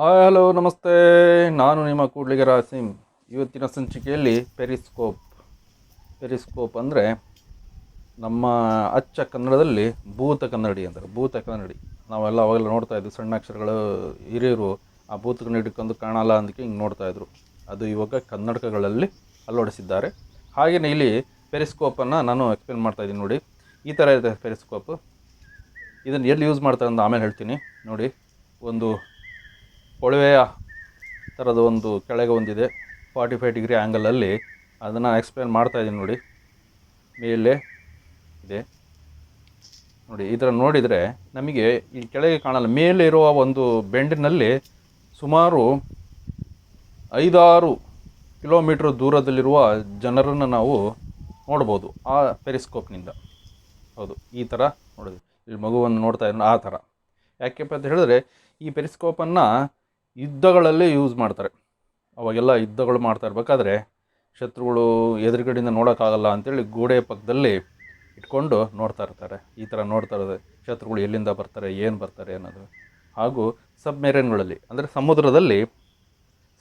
Hi hello ನಮಸ್ತೆ. ನಾನು ನಿಮ್ಮ ಕೂಡ್ಲಿಗೆ ರಾಸಿಮ್. ಇವತ್ತಿನ ಸಂಚಿಕೆಯಲ್ಲಿ ಪೆರಿಸ್ಕೋಪ್ ಅಂದರೆ ನಮ್ಮ ಅಚ್ಚ ಕನ್ನಡದಲ್ಲಿ ಭೂತ ಕನ್ನಡಿ ಅಂತಾರೆ. ಭೂತ ಕನ್ನಡಿ ನಾವೆಲ್ಲ ಅವಾಗೆಲ್ಲ ನೋಡ್ತಾ ಇದ್ವಿ, ಸಣ್ಣ ಅಕ್ಷರಗಳು ಹಿರಿಯರು ಆ ಭೂತ ಕನ್ನಡಿ ಹಿಡ್ಕೊಂಡು ಕಾಣಲ್ಲ ಅಂದಕ್ಕೆ ಹಿಂಗೆ ನೋಡ್ತಾಯಿದ್ರು. ಅದು ಇವಾಗ ಕನ್ನಡಕಗಳಲ್ಲಿ ಅಳವಡಿಸಿದ್ದಾರೆ. ಹಾಗೆಯೇ ಇಲ್ಲಿ ಪೆರಿಸ್ಕೋಪನ್ನು ನಾನು ಎಕ್ಸ್ಪ್ಲೇನ್ ಮಾಡ್ತಾಯಿದ್ದೀನಿ ನೋಡಿ. ಈ ಥರ ಇದೆ ಪೆರಿಸ್ಕೋಪ್. ಇದನ್ನು ಎಲ್ಲಿ ಯೂಸ್ ಮಾಡ್ತಾರೆ ಅಂತ ಆಮೇಲೆ ಹೇಳ್ತೀನಿ ನೋಡಿ. ಒಂದು ಕೊಳವೆಯ ಥರದ ಒಂದು ಕೆಳಗೆ ಒಂದಿದೆ, 45 ಡಿಗ್ರಿ ಆ್ಯಂಗಲಲ್ಲಿ ಅದನ್ನು ಎಕ್ಸ್ಪ್ಲೇನ್ ಮಾಡ್ತಾಯಿದ್ದೀನಿ ನೋಡಿ. ಮೇಲೆ ಇದೆ ನೋಡಿ. ಈ ಥರ ನೋಡಿದರೆ ನಮಗೆ ಈ ಕೆಳಗೆ ಕಾಣಲ್ಲ. ಮೇಲೆ ಇರುವ ಒಂದು ಬೆಂಡಿನಲ್ಲಿ ಸುಮಾರು 5-6 ಕಿಲೋಮೀಟ್ರ್ ದೂರದಲ್ಲಿರುವ ಜನರನ್ನು ನಾವು ನೋಡ್ಬೋದು ಆ ಪೆರಿಸ್ಕೋಪ್ನಿಂದ. ಹೌದು, ಈ ಥರ ನೋಡಿದ್ವಿ. ಇಲ್ಲಿ ಮಗುವನ್ನು ನೋಡ್ತಾ ಇದ್ರು ಆ ಥರ. ಯಾಕೆಪ್ಪ ಅಂತ ಹೇಳಿದ್ರೆ ಈ ಪೆರಿಸ್ಕೋಪನ್ನು ಯುದ್ಧಗಳಲ್ಲಿ ಯೂಸ್ ಮಾಡ್ತಾರೆ. ಅವಾಗೆಲ್ಲ ಯುದ್ಧಗಳು ಮಾಡ್ತಾ ಇರಬೇಕಾದ್ರೆ ಶತ್ರುಗಳು ಎದುರುಗಡೆಯಿಂದ ನೋಡೋಕ್ಕಾಗಲ್ಲ ಅಂಥೇಳಿ ಗೋಡೆ ಪಕ್ಕದಲ್ಲಿ ಇಟ್ಕೊಂಡು ನೋಡ್ತಾ ಇರ್ತಾರೆ. ಈ ಥರ ನೋಡ್ತಾ ಇರೋದು ಶತ್ರುಗಳು ಎಲ್ಲಿಂದ ಬರ್ತಾರೆ, ಏನು ಬರ್ತಾರೆ ಅನ್ನೋದು. ಹಾಗೂ ಸಬ್ಮೆರೈನ್ಗಳಲ್ಲಿ ಅಂದರೆ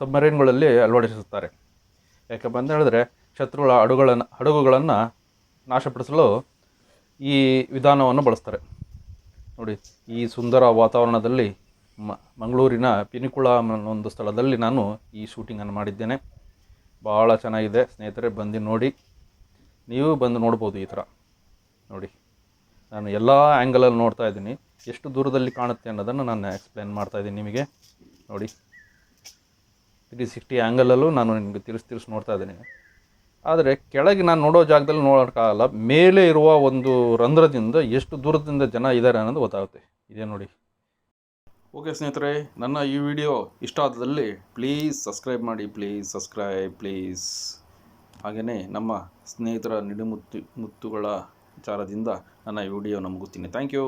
ಸಬ್ಮೆರೈನ್ಗಳಲ್ಲಿ ಅಳವಡಿಸುತ್ತಾರೆ. ಯಾಕಪ್ಪ ಅಂತ ಹೇಳಿದ್ರೆ ಶತ್ರುಗಳ ಹಡಗುಗಳನ್ನು ನಾಶಪಡಿಸಲು ಈ ವಿಧಾನವನ್ನು ಬಳಸ್ತಾರೆ ನೋಡಿ. ಈ ಸುಂದರ ವಾತಾವರಣದಲ್ಲಿ ಮಂಗಳೂರಿನ ಪಿನಿಕುಳ ಒಂದು ಸ್ಥಳದಲ್ಲಿ ನಾನು ಈ ಶೂಟಿಂಗನ್ನು ಮಾಡಿದ್ದೇನೆ. ಭಾಳ ಚೆನ್ನಾಗಿದೆ ಸ್ನೇಹಿತರೆ, ಬಂದು ನೋಡಿ. ನೀವು ಬಂದು ನೋಡ್ಬೋದು. ಈ ಥರ ನೋಡಿ, ನಾನು ಎಲ್ಲ ಆ್ಯಂಗಲಲ್ಲಿ ನೋಡ್ತಾ ಇದ್ದೀನಿ. ಎಷ್ಟು ದೂರದಲ್ಲಿ ಕಾಣುತ್ತೆ ಅನ್ನೋದನ್ನು ನಾನು ಎಕ್ಸ್ಪ್ಲೇನ್ ಮಾಡ್ತಾಯಿದ್ದೀನಿ ನಿಮಗೆ ನೋಡಿ. 360 ಆ್ಯಂಗಲಲ್ಲೂ ನಾನು ನಿಮಗೆ ತಿರ್ಸಿ ನೋಡ್ತಾ ಇದ್ದೀನಿ. ಆದರೆ ಕೆಳಗೆ ನಾನು ನೋಡೋ ಜಾಗದಲ್ಲಿ ನೋಡೋಕ್ಕಾಗಲ್ಲ. ಮೇಲೆ ಇರುವ ಒಂದು ರಂಧ್ರದಿಂದ ಎಷ್ಟು ದೂರದಿಂದ ಜನ ಇದ್ದಾರೆ ಅನ್ನೋದು ಗೊತ್ತಾಗುತ್ತೆ. ಇದೇ ನೋಡಿ. ಓಕೆ ಸ್ನೇಹಿತರೆ, ನನ್ನ ಈ ವಿಡಿಯೋ ಇಷ್ಟ ಆದಲ್ಲಿ ಪ್ಲೀಸ್ ಸಬ್ಸ್ಕ್ರೈಬ್ ಮಾಡಿ. ಪ್ಲೀಸ್. ಹಾಗೆಯೇ ನಮ್ಮ ಸ್ನೇಹಿತರ ಮುತ್ತುಗಳ ವಿಚಾರದಿಂದ ನನ್ನ ಈ ವಿಡಿಯೋನ ಮುಗಿಸ್ತೀನಿ. Thank you.